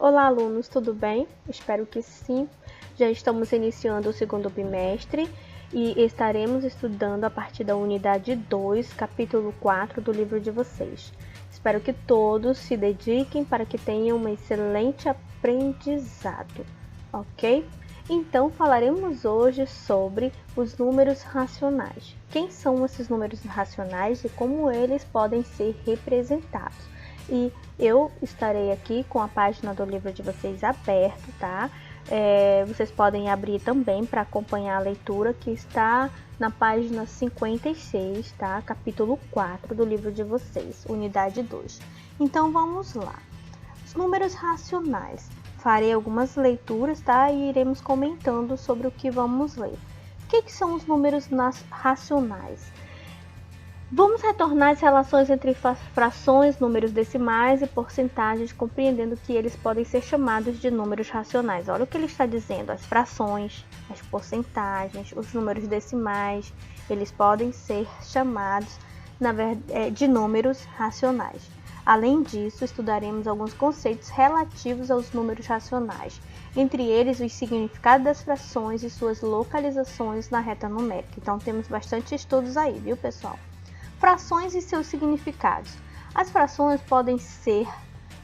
Olá, alunos, tudo bem? Espero que sim. Já estamos iniciando o segundo bimestre e estaremos estudando a partir da unidade 2, capítulo 4 do livro de vocês. Espero que todos se dediquem para que tenham um excelente aprendizado, ok? Então, falaremos hoje sobre os números racionais. Quem são esses números racionais e como eles podem ser representados? E eu estarei aqui com a página do livro de vocês aberta, tá? Vocês podem abrir também para acompanhar a leitura que está na página 56, tá? Capítulo 4 do livro de vocês, unidade 2. Então, vamos lá. Os números racionais. Farei algumas leituras, tá? E iremos comentando sobre o que vamos ler. O que são os números racionais? Vamos retornar as relações entre frações, números decimais e porcentagens, compreendendo que eles podem ser chamados de números racionais. Olha o que ele está dizendo: as frações, as porcentagens, os números decimais, eles podem ser chamados de números racionais. Além disso, estudaremos alguns conceitos relativos aos números racionais, entre eles os significados das frações e suas localizações na reta numérica. Então, temos bastante estudos aí, viu, pessoal? Frações e seus significados. As frações podem ser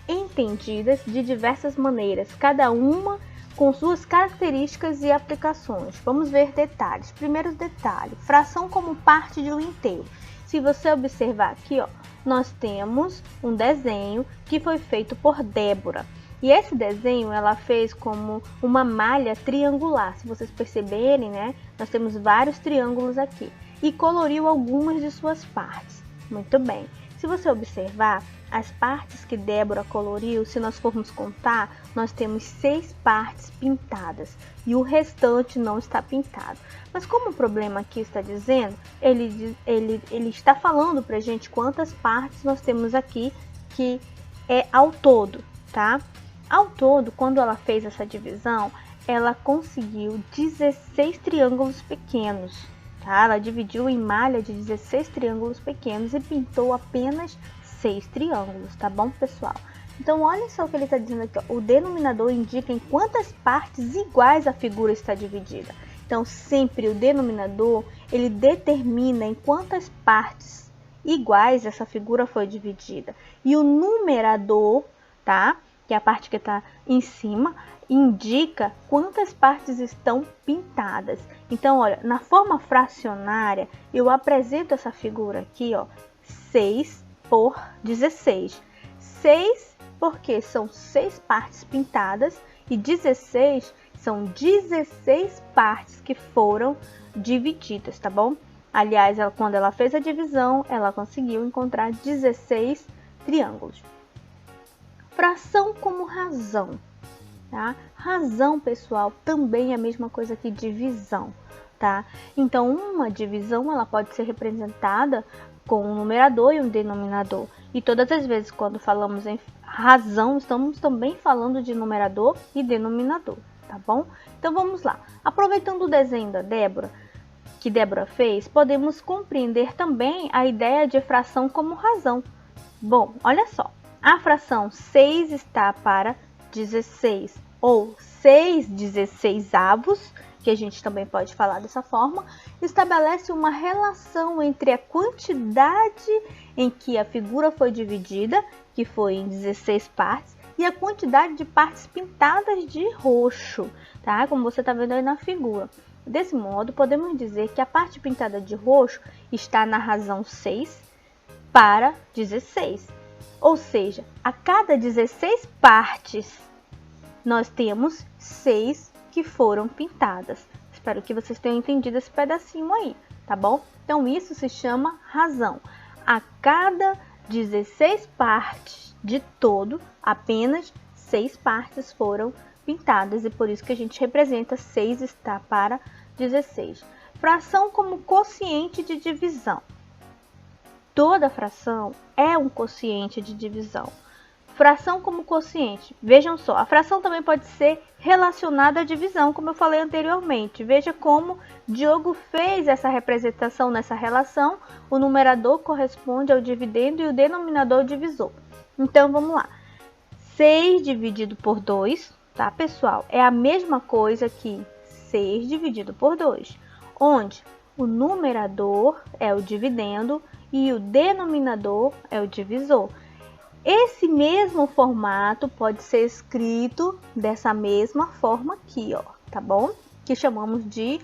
entendidas de diversas maneiras, cada uma com suas características e aplicações. Vamos ver detalhes. Primeiro detalhe, fração como parte de um inteiro. Se você observar aqui, ó, nós temos um desenho que foi feito por Débora. E esse desenho ela fez como uma malha triangular. Se vocês perceberem, né, nós temos vários triângulos aqui. E coloriu algumas de suas partes. Muito bem. Se você observar, as partes que Débora coloriu, se nós formos contar, nós temos 6 partes pintadas e o restante não está pintado. Mas como o problema aqui está dizendo, ele está falando para a gente quantas partes nós temos aqui, que é ao todo, tá? Ao todo, quando ela fez essa divisão, ela conseguiu 16 triângulos pequenos. Ela dividiu em malha de 16 triângulos pequenos e pintou apenas 6 triângulos, tá bom, pessoal? Então, olha só o que ele está dizendo aqui, ó. O denominador indica em quantas partes iguais a figura está dividida. Então, sempre o denominador, ele determina em quantas partes iguais essa figura foi dividida. E o numerador, tá? Que é a parte que está em cima, indica quantas partes estão pintadas. Então, olha, na forma fracionária, eu apresento essa figura aqui, ó, 6 por 16. 6 porque são 6 partes pintadas e 16 são 16 partes que foram divididas, tá bom? Aliás, quando ela fez a divisão, ela conseguiu encontrar 16 triângulos. Fração como razão. Tá? Razão, pessoal, também é a mesma coisa que divisão, tá? Então, uma divisão ela pode ser representada com um numerador e um denominador. E todas as vezes quando falamos em razão, estamos também falando de numerador e denominador, tá bom? Então, vamos lá. Aproveitando o desenho da Débora, que Débora fez, podemos compreender também a ideia de fração como razão. Bom, olha só. A fração 6 está para 16 ou 6/16avos, que a gente também pode falar dessa forma, estabelece uma relação entre a quantidade em que a figura foi dividida, que foi em 16 partes, e a quantidade de partes pintadas de roxo, tá? Como você está vendo aí na figura. Desse modo, podemos dizer que a parte pintada de roxo está na razão 6 para 16. Ou seja, a cada 16 partes, nós temos 6 que foram pintadas. Espero que vocês tenham entendido esse pedacinho aí, tá bom? Então, isso se chama razão. A cada 16 partes de todo, apenas 6 partes foram pintadas. E por isso que a gente representa 6 está para 16. Fração como quociente de divisão. Toda fração é um quociente de divisão. Fração como quociente. Vejam só, a fração também pode ser relacionada à divisão, como eu falei anteriormente. Veja como Diogo fez essa representação nessa relação. O numerador corresponde ao dividendo e o denominador ao divisor. Então, vamos lá. 6 dividido por 2, tá, pessoal? É a mesma coisa que 6 dividido por 2, onde o numerador é o dividendo e o denominador é o divisor. Esse mesmo formato pode ser escrito dessa mesma forma aqui, ó, tá bom? Que chamamos de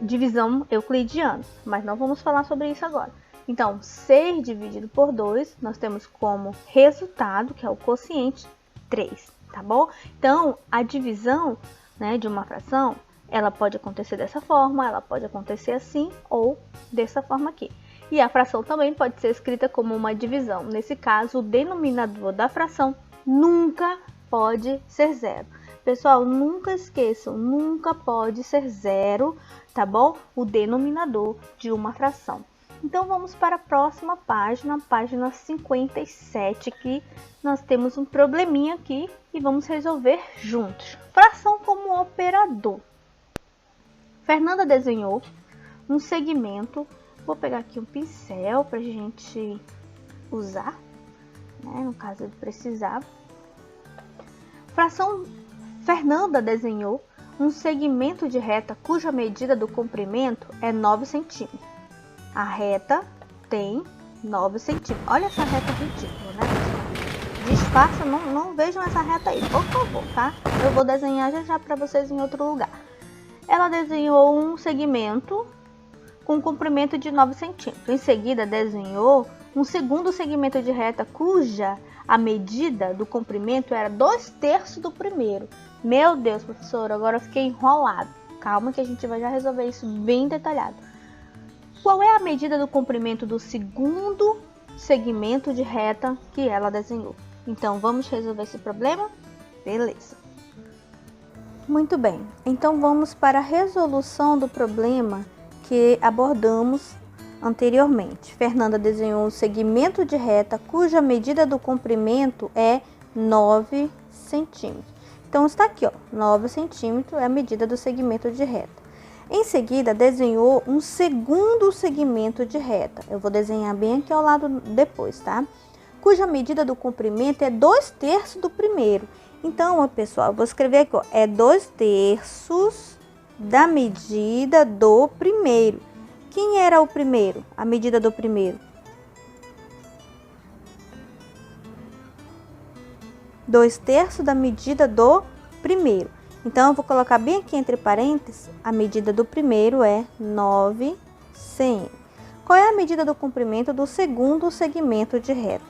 divisão euclidiana, mas não vamos falar sobre isso agora. Então, 6 dividido por 2, nós temos como resultado, que é o quociente, 3, tá bom? Então, a divisão, né, de uma fração, ela pode acontecer dessa forma, ela pode acontecer assim ou dessa forma aqui. E a fração também pode ser escrita como uma divisão. Nesse caso, o denominador da fração nunca pode ser zero. Pessoal, nunca esqueçam, nunca pode ser zero, tá bom? O denominador de uma fração. Então, vamos para a próxima página, página 57, que nós temos um probleminha aqui e vamos resolver juntos. Fração como operador. Fernanda desenhou um segmento. Vou pegar aqui um pincel para a gente usar, né, no caso de precisar. Fernanda desenhou um segmento de reta cuja medida do comprimento é 9 centímetros. A reta tem 9 centímetros. Olha essa reta ridícula, né, pessoal? Disfarça, não vejam essa reta aí, por favor, tá? Eu vou desenhar já para vocês em outro lugar. Ela desenhou um segmento com comprimento de 9 centímetros. Em seguida, desenhou um segundo segmento de reta cuja a medida do comprimento era 2/3 do primeiro. Meu Deus, professor, agora eu fiquei enrolado. Calma que a gente vai já resolver isso bem detalhado. Qual é a medida do comprimento do segundo segmento de reta que ela desenhou? Então, vamos resolver esse problema? Beleza. Muito bem, então vamos para a resolução do problema que abordamos anteriormente. Fernanda desenhou um segmento de reta cuja medida do comprimento é 9 centímetros. Então, está aqui, ó, 9 centímetros é a medida do segmento de reta. Em seguida, desenhou um segundo segmento de reta. Eu vou desenhar bem aqui ao lado depois, tá? Cuja medida do comprimento é 2/3 do primeiro. Então, ó, pessoal, eu vou escrever aqui, ó, é 2/3 da medida do primeiro. Quem era o primeiro? A medida do primeiro. 2/3 da medida do primeiro. Então, eu vou colocar bem aqui entre parênteses, a medida do primeiro é 9 cm. Qual é a medida do comprimento do segundo segmento de reta?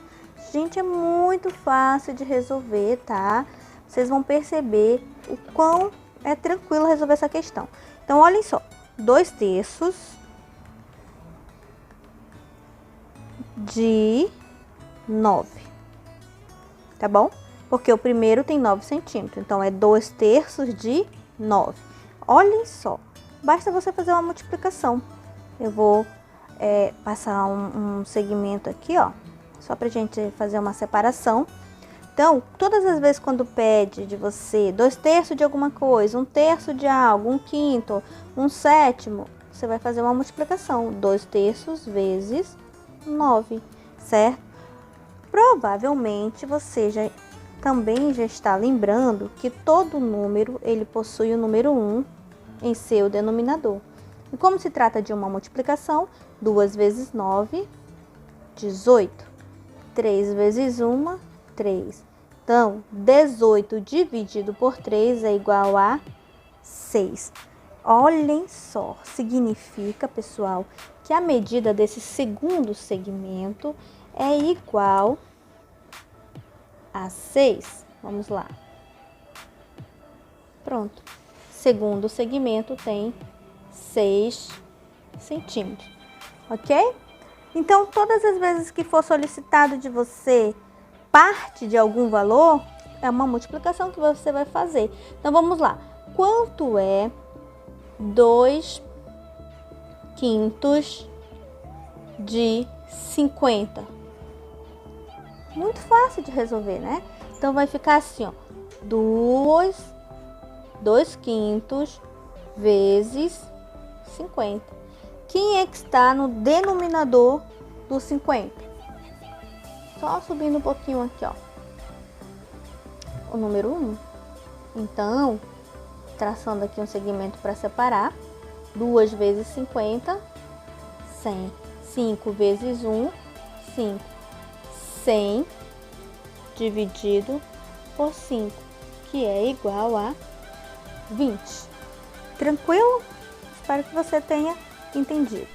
Gente, é muito fácil de resolver, tá? Vocês vão perceber o quão é tranquilo resolver essa questão. Então, olhem só, 2/3 de 9, tá bom? Porque o primeiro tem 9 centímetros, então é 2/3 de 9. Olhem só, basta você fazer uma multiplicação. Eu vou passar um segmento aqui, ó, só pra gente fazer uma separação. Então, todas as vezes quando pede de você 2/3 de alguma coisa, 1/3 de algo, 1/5, 1/7, você vai fazer uma multiplicação. 2/3 vezes 9, certo? Provavelmente você também já está lembrando que todo número ele possui o número 1 em seu denominador. E como se trata de uma multiplicação, 2 vezes 9, 18. 3 vezes 1, 3. Então, 18 dividido por 3 é igual a 6. Olhem só, significa, pessoal, que a medida desse segundo segmento é igual a 6. Vamos lá. Pronto. Segundo segmento tem 6 centímetros, ok? Então, todas as vezes que for solicitado de você parte de algum valor, é uma multiplicação que você vai fazer. Então, vamos lá. Quanto é 2/5 de 50? Muito fácil de resolver, né? Então, vai ficar assim, ó. 2/5 vezes 50. Quem é que está no denominador do 50? Só subindo um pouquinho aqui, ó. O número 1. Então, traçando aqui um segmento para separar. 2 vezes 50, 100. 5 vezes 1, 5. 100 dividido por 5, que é igual a 20. Tranquilo? Espero que você tenha entendido.